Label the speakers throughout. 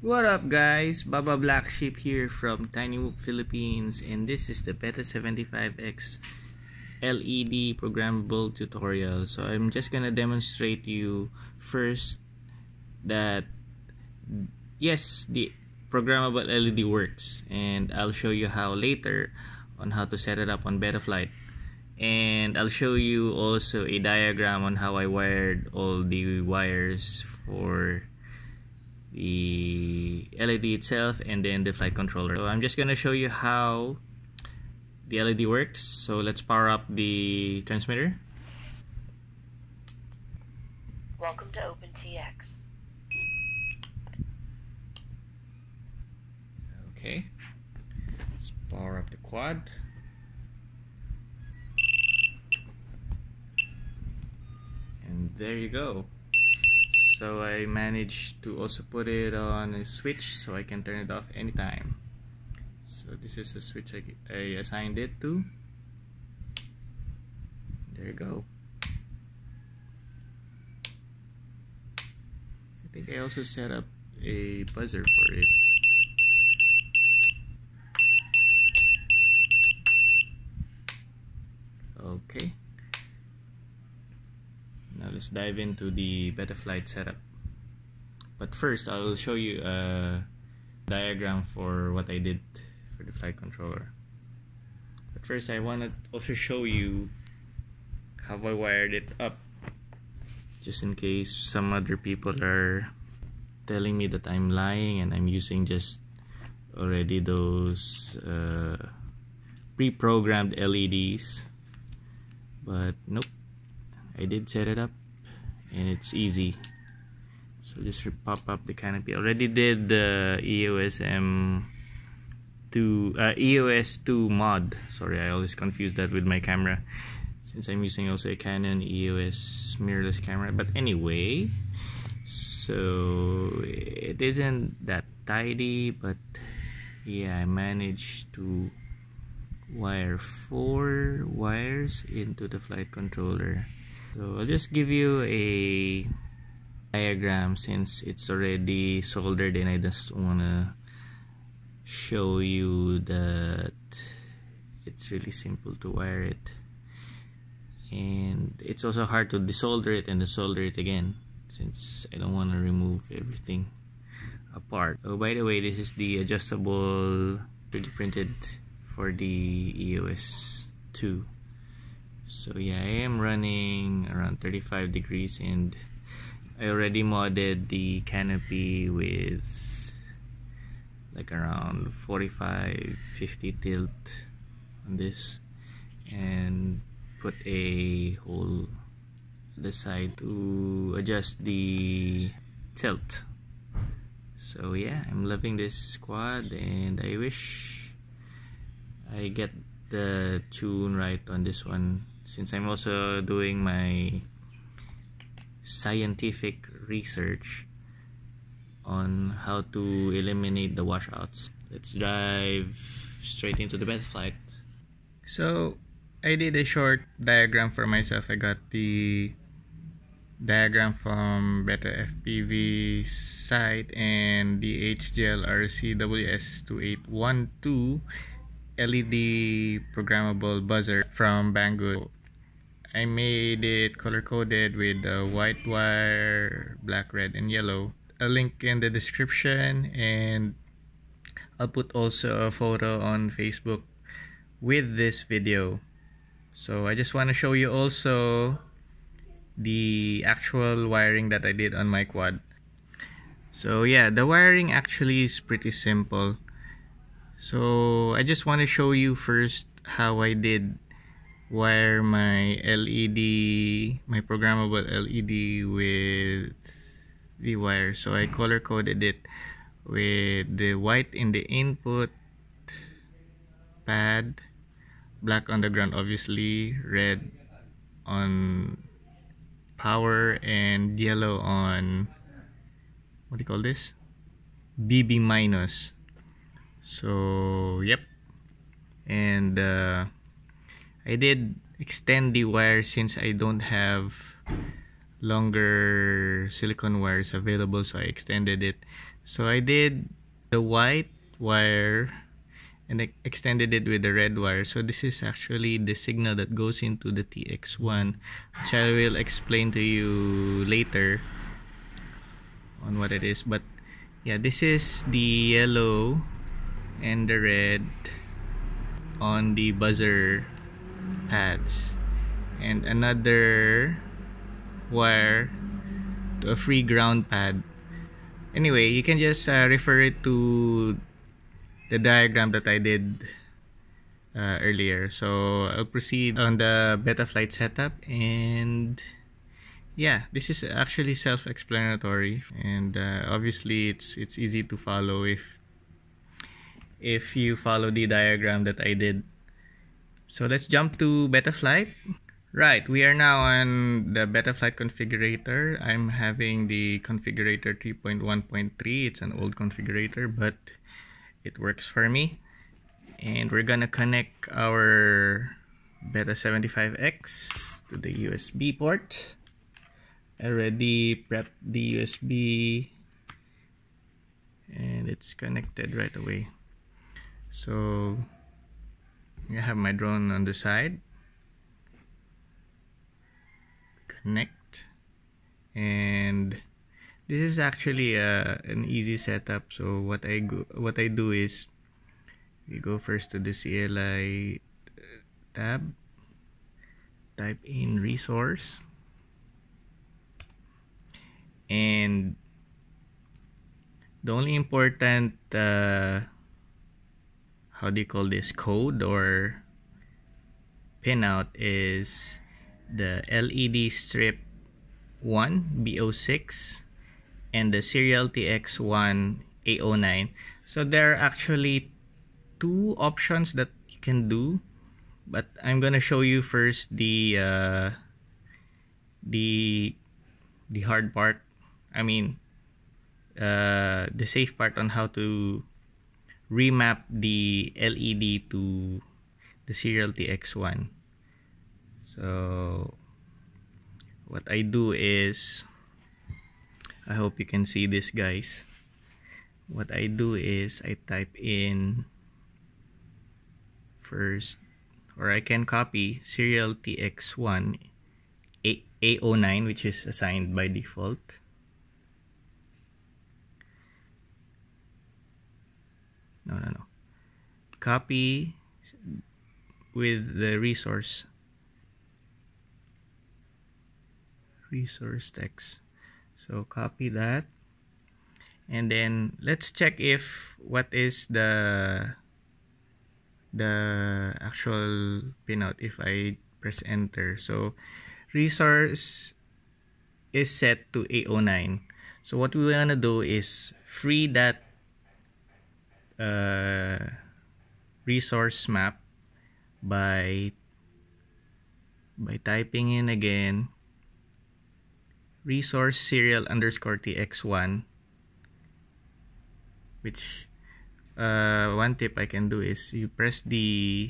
Speaker 1: What up guys, Baba Black Sheep here from Tiny Whoop Philippines, and this is the BETA75X LED programmable tutorial. So I'm just gonna demonstrate you first that yes, the programmable LED works, and I'll show you how later on how to set it up on Betaflight. And I'll show you also a diagram on how I wired all the wires for the LED itself and then the flight controller. So I'm just gonna show you how the LED works. So let's power up the transmitter.
Speaker 2: Welcome to OpenTX.
Speaker 1: Okay, let's power up the quad. And there you go. So I managed to also put it on a switch so I can turn it off anytime. So this is the switch I assigned it to. There you go. I think I also set up a buzzer for it. Okay. Now let's dive into the Betaflight setup. But first, I will show you a diagram for what I did for the flight controller. But first, I want to also show you how I wired it up, just in case some other people are telling me that I'm lying and I'm using just already those pre-programmed LEDs. But nope, I did set it up and it's easy. So just pop up the canopy. I already did the EOS2 mod. Sorry, I always confuse that with my camera since I'm using also a Canon EOS mirrorless camera. But anyway, so it isn't that tidy, but yeah, I managed to wire 4 wires into the flight controller. So I'll just give you a diagram since it's already soldered, and I just wanna show you that it's really simple to wire it, and it's also hard to desolder it and desolder it again since I don't want to remove everything apart. Oh, by the way, this is the adjustable 3D printed for the EOS 2. So yeah, I am running around 35 degrees, and I already modded the canopy with like around 45-50 tilt on this, and put a hole on the side to adjust the tilt. So yeah, I'm loving this quad, and I wish I get the tune right on this one, since I'm also doing my scientific research on how to eliminate the washouts. Let's dive straight into the Betaflight. So I did a short diagram for myself. I got the diagram from BetaFPV site and the HGLRC WS2812 LED programmable buzzer from Banggood. I made it color coded with white wire, black, red, and yellow. A link in the description, and I'll put also a photo on Facebook with this video. So I just want to show you also the actual wiring that I did on my quad. So yeah, the wiring actually is pretty simple. So I just want to show you first how I did wire my LED, my programmable LED with the wire. So I color coded it with the white in the input pad, black on the ground obviously, red on power, and yellow on, what do you call this, BB minus. So yep, and I did extend the wire since I don't have longer silicone wires available, so I extended it So I did the white wire and I extended it with the red wire. So this is actually the signal that goes into the TX1, which I will explain to you later on what it is. But yeah, this is the yellow and the red on the buzzer pads, and another wire to a free ground pad. Anyway, you can just refer it to the diagram that I did earlier. So I'll proceed on the beta flight setup, and yeah, this is actually self-explanatory, and obviously it's easy to follow if you follow the diagram that I did. So let's jump to beta flight. Right, we are now on the beta flight configurator. I'm having the configurator 3.1.3. It's an old configurator, but it works for me. And we're gonna connect our BETA75X to the USB port. I already prepped the USB and it's connected right away. So I have my drone on the side. Connect, and this is actually an easy setup. So what I do is we go first to the CLI tab, type in resource, and the only important how do you call this, code or pinout is the LED strip 1 BO6 and the serial TX1 A09. So there are actually two options that you can do, but I'm gonna show you first the hard part. I mean the safe part on how to remap the LED to the serial TX1. So what I do is, I hope you can see this, guys. What I do is I type in first, or I can copy serial TX1 A09, which is assigned by default. No. Copy with the resource text. So copy that, and then let's check if what is the actual pinout if I press enter. So resource is set to A09. So what we want to do is free that resource map by typing in again resource serial underscore TX1, which one tip I can do is you press the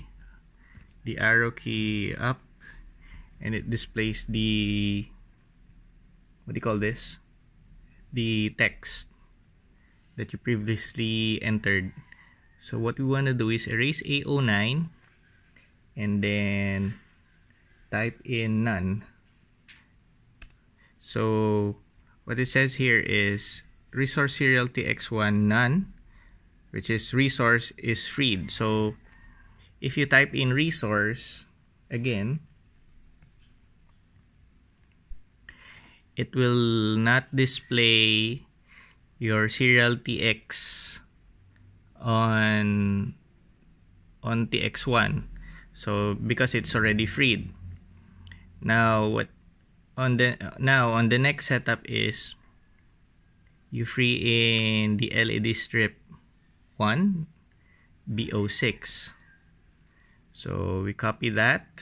Speaker 1: arrow key up and it displays the, what do you call this, the text that you previously entered. So what we want to do is erase A09 and then type in none. So what it says here is resource serial TX1 none, which is resource is freed. So if you type in resource again, it will not display your serial TX on TX1. So because it's already freed. Now what on the next setup is you free in the LED strip 1 BO6. So we copy that,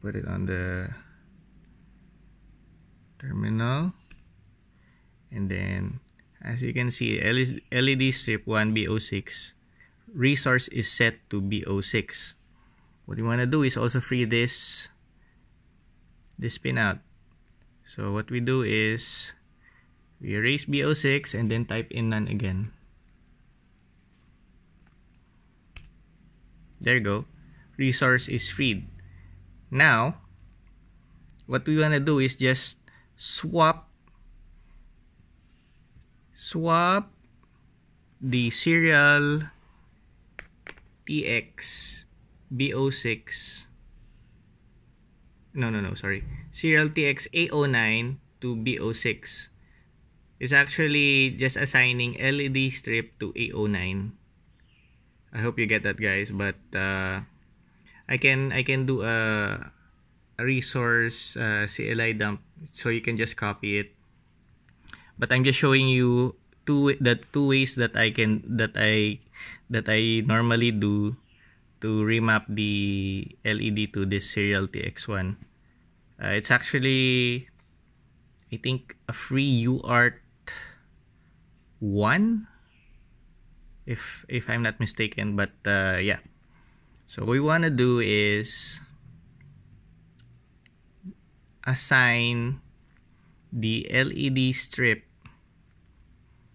Speaker 1: put it on the terminal, and then as you can see, LED strip 1 BO6 resource is set to BO6. What you want to do is also free this pinout. So what we do is We erase B06 and then type in none again. There you go. Resource is freed. Now, what we want to do is just swap the serial TX B06. No, sorry. Serial TX A09 to B06. It's actually just assigning LED strip to A09. I hope you get that, guys. But I can do a resource CLI dump, so you can just copy it. But I'm just showing you two ways that I normally do to remap the LED to this serial TX1. It's actually, I think, a free UART 1, if I'm not mistaken. But yeah, so what we want to do is assign the LED strip.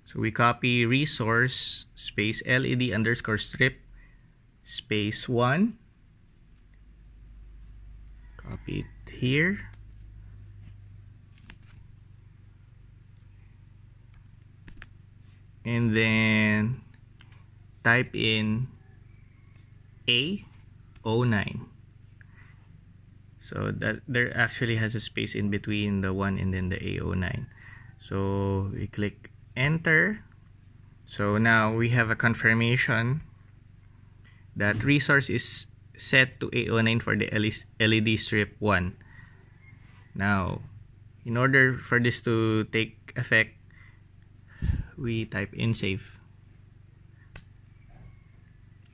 Speaker 1: So we copy resource space LED underscore strip space 1, copy it here, and then type in A09. So that there actually has a space in between the 1 and then the A09. So we click enter. So now we have a confirmation that resource is set to A09 for the LED strip 1. Now, in order for this to take effect, we type in save.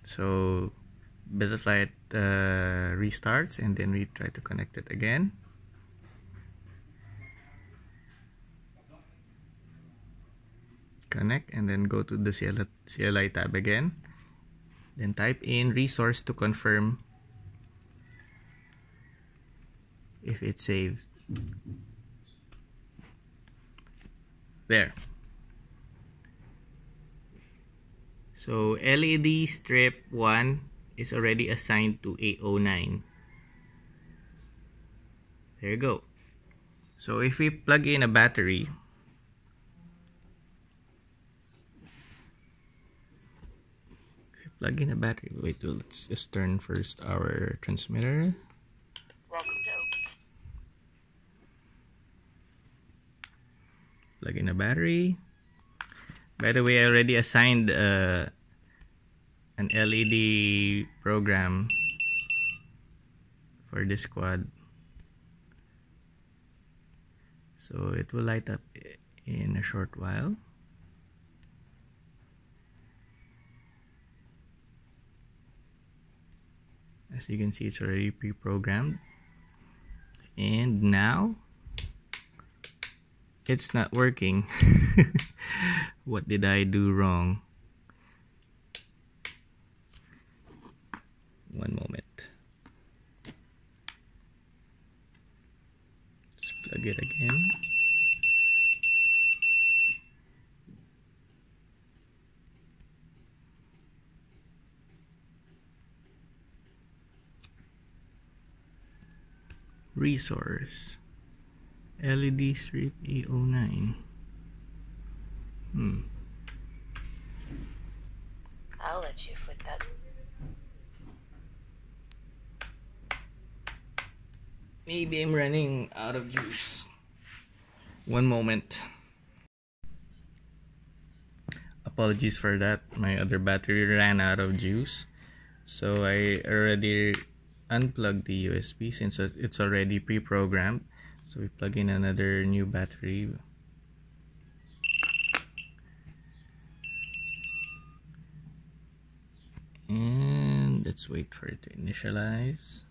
Speaker 1: So BetaFlight restarts, and then we try to connect it again. Connect, and then go to the CLI tab again. Then type in resource to confirm if it's saved. There. So LED strip 1 is already assigned to A09. There you go. So if we plug in a battery, wait, let's just turn first our transmitter.
Speaker 2: Welcome to Open.
Speaker 1: Plug in a battery. By the way, I already assigned an LED program for this quad, so it will light up in a short while. As you can see, it's already pre-programmed, and now it's not working. What did I do wrong? One moment. Let's plug it again. Resource LED strip A09.
Speaker 2: I'll let you flip that.
Speaker 1: Maybe I'm running out of juice. One moment. Apologies for that. My other battery ran out of juice, so I already unplug the USB since it's already pre-programmed. So we plug in another new battery, and let's wait for it to initialize.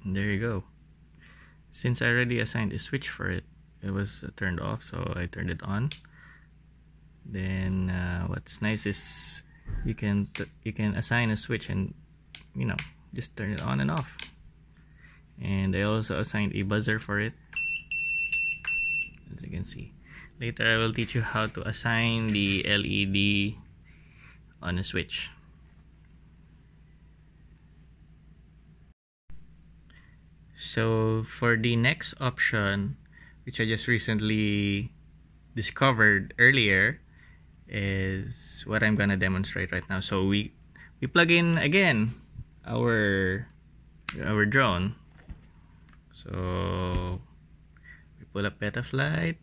Speaker 1: And there you go. Since I already assigned a switch for it, it was turned off, so I turned it on. Then what's nice is you can assign a switch and just turn it on and off. And I also assigned a buzzer for it, as you can see. Later I will teach you how to assign the LED on a switch. So for the next option, which I just recently discovered earlier, is what I'm gonna demonstrate right now. So we plug in again our drone. So we pull up BetaFlight,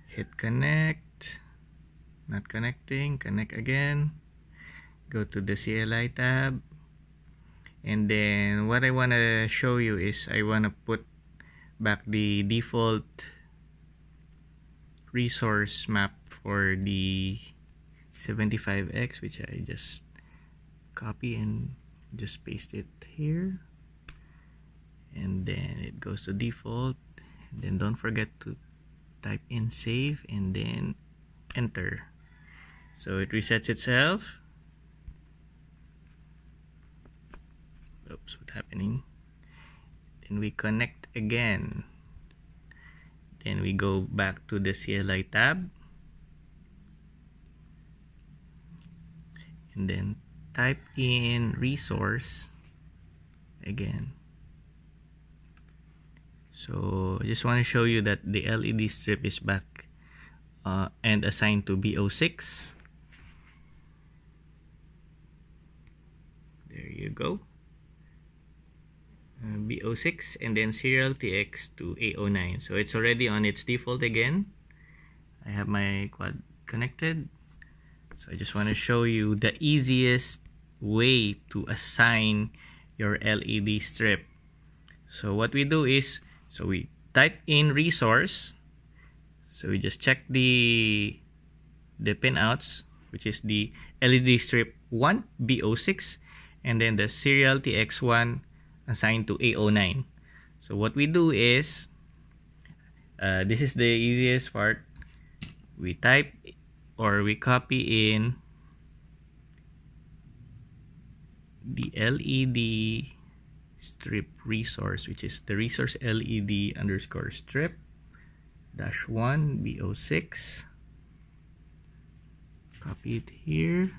Speaker 1: hit connect, not connecting, connect again, go to the CLI tab, and then what I want to show you is I want to put back the default resource map for the 75X, which I just copy and just paste it here, and then it goes to default. And then don't forget to type in save and then enter, so it resets itself. Oops, what's happening? Then we connect again, then we go back to the CLI tab, and then type in resource again. So I just want to show you that the LED strip is back and assigned to B06. There you go. B06, and then serial TX to A09. So it's already on its default again. I have my quad connected. So I just want to show you the easiest way to assign your LED strip. So what we do is, so we type in resource. So we just check the pinouts, which is the LED strip 1 B06, and then the serial TX1 assigned to A09. So what we do is, this is the easiest part. We type or we copy in the LED strip resource, which is the resource LED underscore strip -1 B06. Copy it here,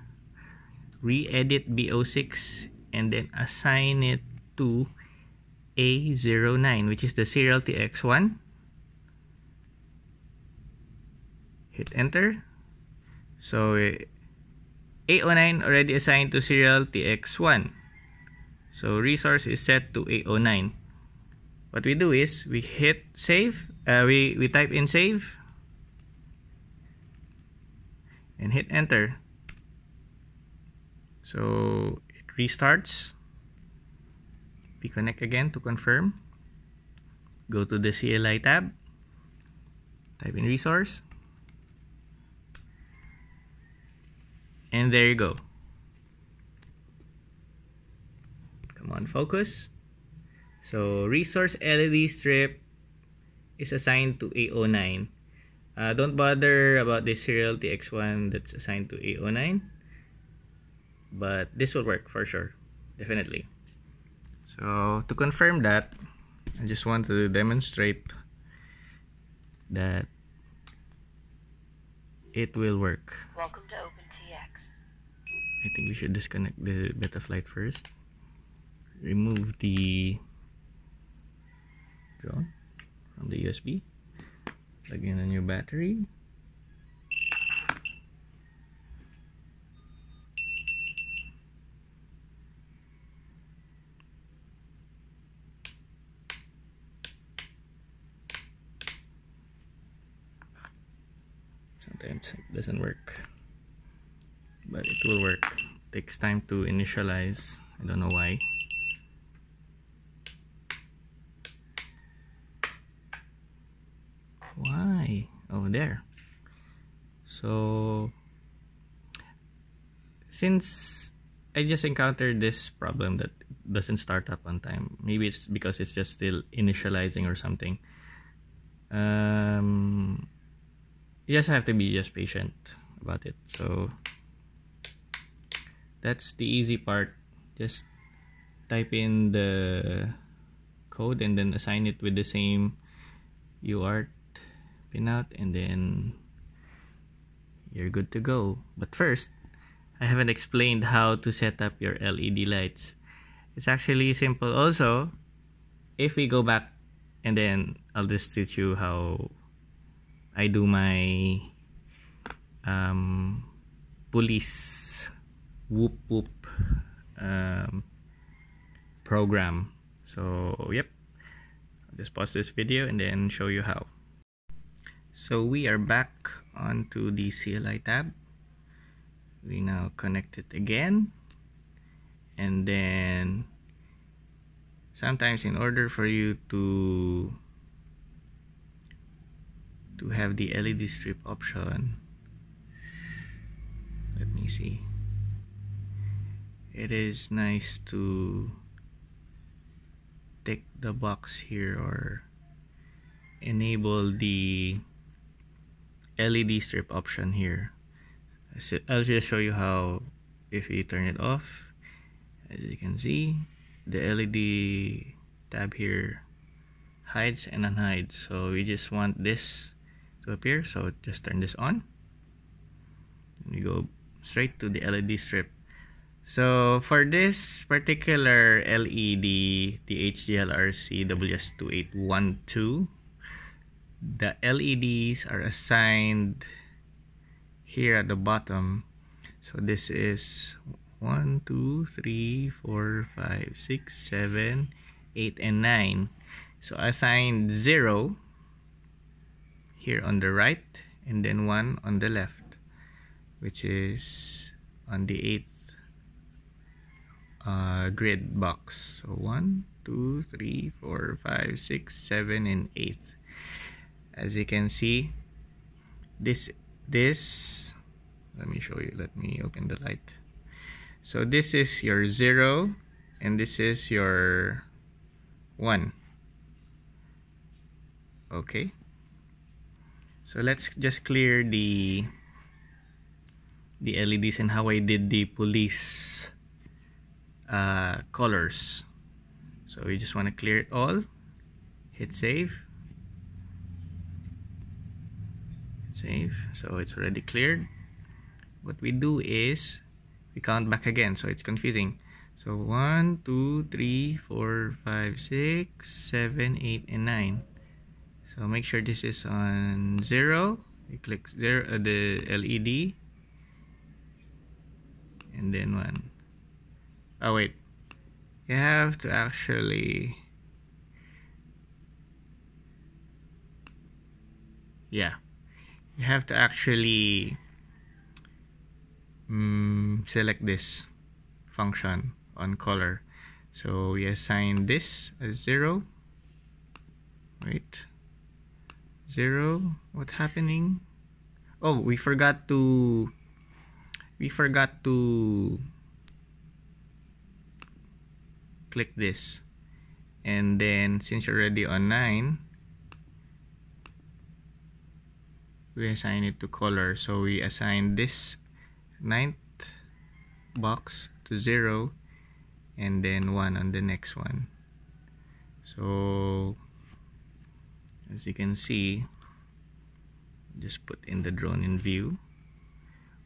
Speaker 1: re-edit B06, and then assign it to A09, which is the serial TX1. Hit enter. So A09 already assigned to serial TX1. So resource is set to A09. What we do is we hit save. We type in save and hit enter. So it restarts. We connect again to confirm. Go to the CLI tab. Type in resource. And there you go. Come on, focus. So resource LED strip is assigned to A09. Don't bother about the serial TX1 that's assigned to A09, but this will work for sure, definitely. So to confirm that, I just want to demonstrate that it will work.
Speaker 2: Welcome to OpenTX.
Speaker 1: I think we should disconnect the BetaFlight first. Remove the drone from the USB. Plug in a new battery. Sometimes it doesn't work, but it will work. It takes time to initialize. I don't know why. Why? Oh, there. So since I just encountered this problem that doesn't start up on time, maybe it's because it's just still initializing or something. you just have to be just patient about it. So that's the easy part. Just type in the code and then assign it with the same UART pinout, and then you're good to go. But first, I haven't explained how to set up your LED lights. It's actually simple also. If we go back, and then I'll just teach you how I do my police whoop whoop program. So yep, I'll just pause this video and then show you how. So we are back onto the CLI tab. We now connect it again, and then sometimes in order for you to have the LED strip option, let me see, it is nice to tick the box here or enable the LED strip option here. I'll just show you how. If you turn it off, as you can see, the LED tab here hides and unhides. So we just want this to appear, so just turn this on. We go straight to the LED strip. So for this particular LED, the HGLRC WS2812, the LEDs are assigned here at the bottom. So this is 1, 2, 3, 4, 5, 6, 7, 8, and 9. So assigned 0 here on the right, and then 1 on the left, which is on the 8th grid box. So 1, 2, 3, 4, 5, 6, 7, and 8. As you can see, this let me show you. Let me open the light. So this is your 0 and this is your 1. Okay, so let's just clear the LEDs and how I did the police colors. So we just want to clear it all, hit save. So it's already cleared. What we do is we count back again, so it's confusing. So 1, 2, 3, 4, 5, 6, 7, 8, and 9. So make sure this is on 0. You click 0, the LED, and then 1. Oh wait, you have to actually, yeah, you have to actually select this function on color. So we assign this as 0. Wait, 0. What's happening? Oh, we forgot to click this, and then since you're already on 9, we assign it to color. So we assign this 9th box to 0, and then 1 on the next one. So as you can see, just put in the drone in view.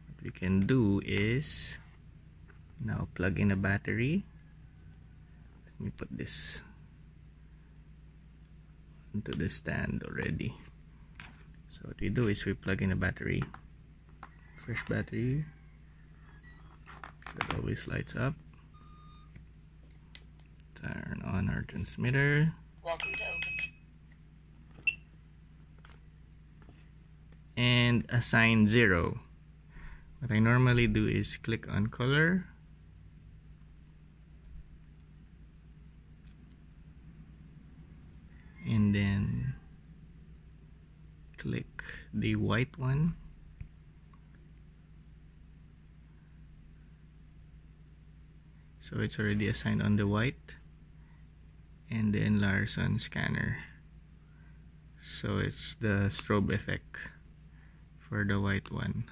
Speaker 1: What we can do is now plug in a battery. Let me put this into the stand already. So what we do is we plug in a battery, fresh battery that always lights up. Turn on our transmitter.
Speaker 2: Welcome to Open.
Speaker 1: And assign 0. What I normally do is click on color, and then click the white one, so it's already assigned on the white, and then Larson scanner, so it's the strobe effect. for the white one.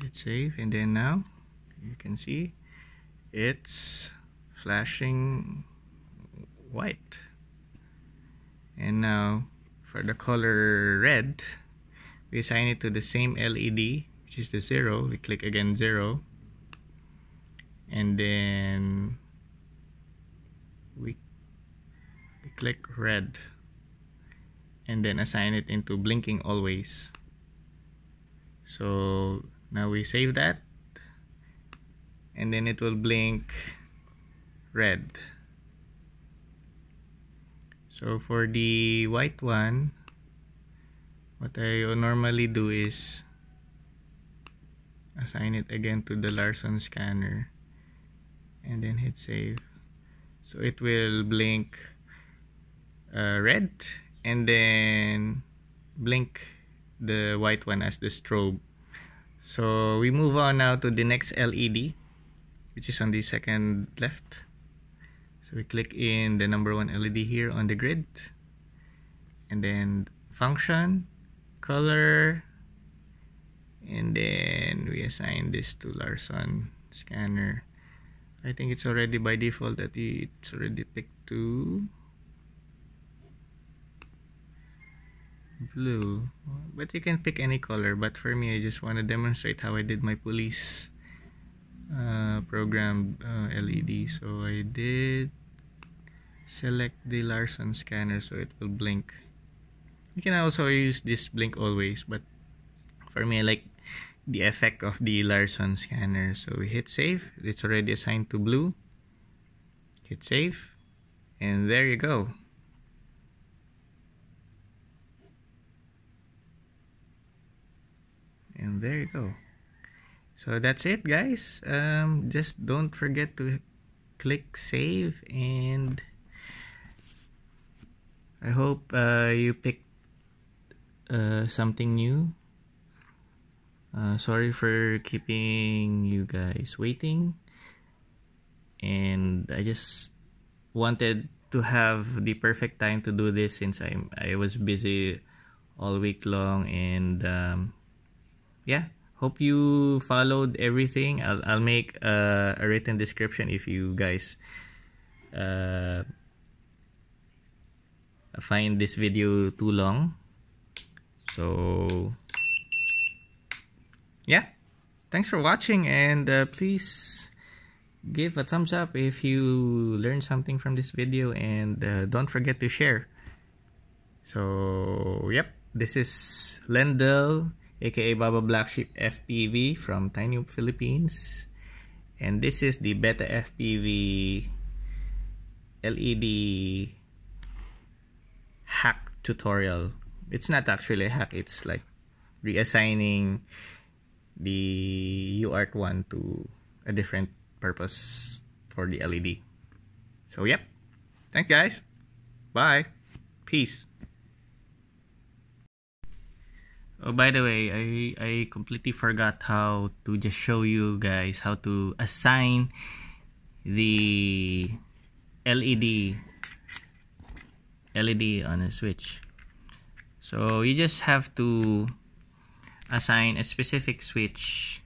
Speaker 1: Hit save, and then now you can see it's flashing white. And now for the color red, we assign it to the same LED, which is the 0. We click again 0, and then we click red, and then assign it into blinking always. So now we save that, and then it will blink red. So for the white one, what I normally do is assign it again to the Larson scanner, and then hit save. So it will blink red, and then blink the white one as the strobe. So we move on now to the next LED, which is on the second left. So we click in the number 1 LED here on the grid, and then function, color, and then we assign this to Larson scanner. I think it's already by default that it's already picked to blue, but you can pick any color. But for me, I just want to demonstrate how I did my police programmed LED. So I did select the Larson scanner, so it will blink. You can also use this blink always, but for me, I like the effect of the Larson scanner. So we hit save. It's already assigned to blue. Hit save, and there you go. And there you go. So that's it, guys. Just don't forget to click save, and I hope you picked something new. Sorry for keeping you guys waiting, and I just wanted to have the perfect time to do this since I was busy all week long, and yeah, hope you followed everything. I'll make a written description if you guys find this video too long. So yeah, thanks for watching, and please give a thumbs up if you learned something from this video, and don't forget to share. So yep, this is Lendl, aka Baba Black Sheep FPV from Tiny Philippines, and this is the BetaFPV LED hack tutorial. It's not actually a hack, it's like reassigning the UART one to a different purpose for the LED. So yep, thanks guys, bye, peace. Oh, by the way, I completely forgot how to just show you guys how to assign the LED on a switch. So you just have to assign a specific switch,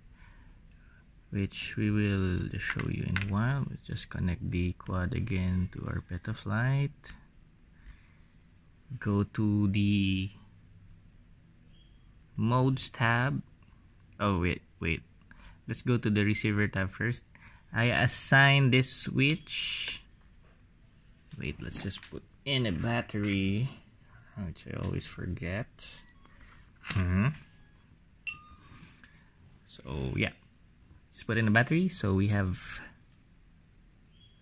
Speaker 1: which we will just show you in a while. Let's just connect the quad again to our Betaflight. Go to the modes tab. Oh wait, let's go to the receiver tab first. I assign this switch. Wait, let's just put in a battery, which I always forget. So yeah, just put in a battery, so we have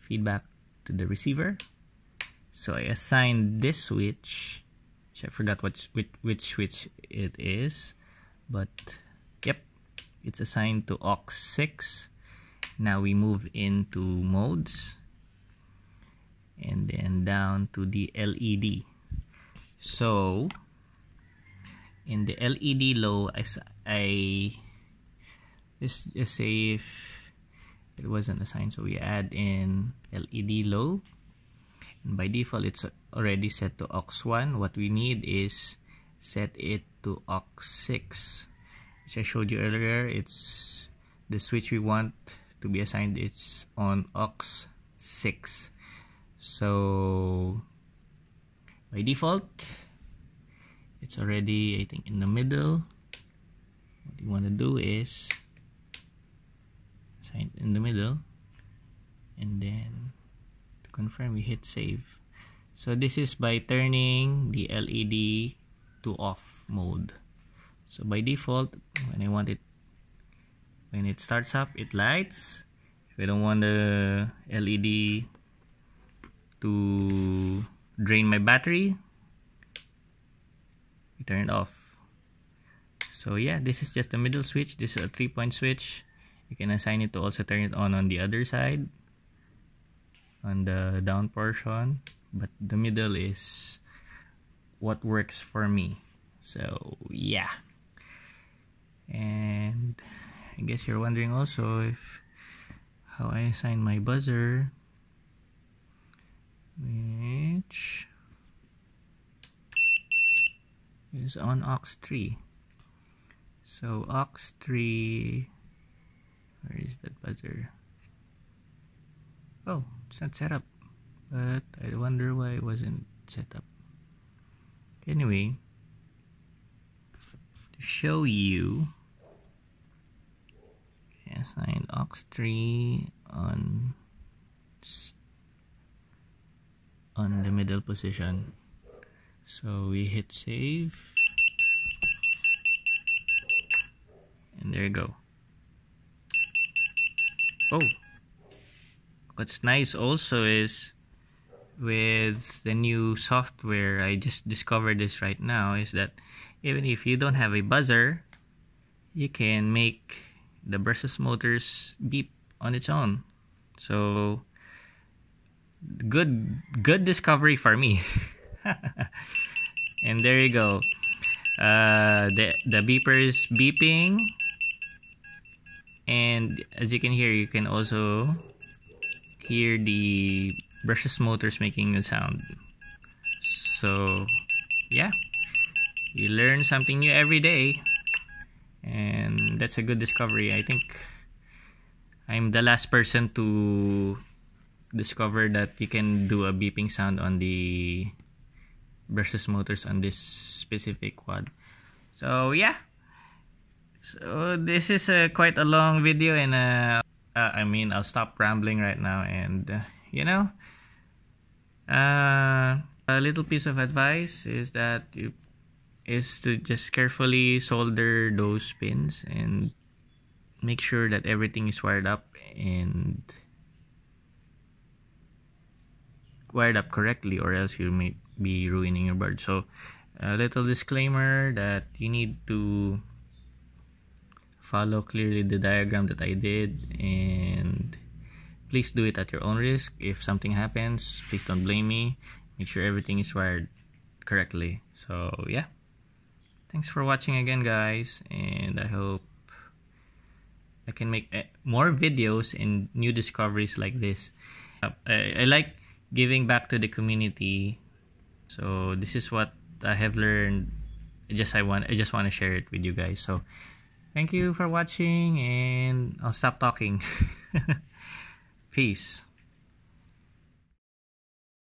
Speaker 1: feedback to the receiver. So I assigned this switch, which I forgot which switch it is, but yep, it's assigned to aux 6. Now we move into modes, and then down to the LED. So in the LED low, I just say if it wasn't assigned, so we add in LED low, and by default it's already set to aux 1. What we need is set it to aux6, which I showed you earlier. It's the switch we want to be assigned. It's on aux6. So by default, it's already, I think, in the middle. What you want to do is assign it in the middle, and then to confirm, we hit save. So this is by turning the LED to off mode. So by default, when it starts up, it lights. If I don't want the LED to drain my battery, we turn it off. So yeah, this is just the middle switch. This is a 3-point switch. You can assign it to also turn it on the other side, on the down portion, but the middle is what works for me. So yeah, and I guess you're wondering also how I assign my buzzer, which is on aux3. So aux3, where is that buzzer? Oh, it's not set up, but I wonder why it wasn't set up. Anyway, to show you, I assigned aux3 on the middle position. So we hit save, and there you go. Oh, what's nice also is with the new software, I just discovered this right now, is that even if you don't have a buzzer, you can make the brushless motors beep on its own. So good discovery for me. And there you go. The beeper is beeping, and as you can hear, you can also hear the brushless motors making the sound. So yeah, you learn something new every day, and that's a good discovery. I think I'm the last person to discover that you can do a beeping sound on the brushless motors on this specific quad. So yeah, so this is quite a long video, and I'll stop rambling right now, and a little piece of advice is to just carefully solder those pins and make sure that everything is wired up and wired up correctly, or else you may be ruining your bird. So a little disclaimer that you need to follow clearly the diagram that I did, and please do it at your own risk. If something happens, please don't blame me. Make sure everything is wired correctly. So yeah, thanks for watching again, guys, and I hope I can make more videos and new discoveries like this. I like giving back to the community, so this is what I have learned. I just want to share it with you guys. So thank you for watching, and I'll stop talking. Peace.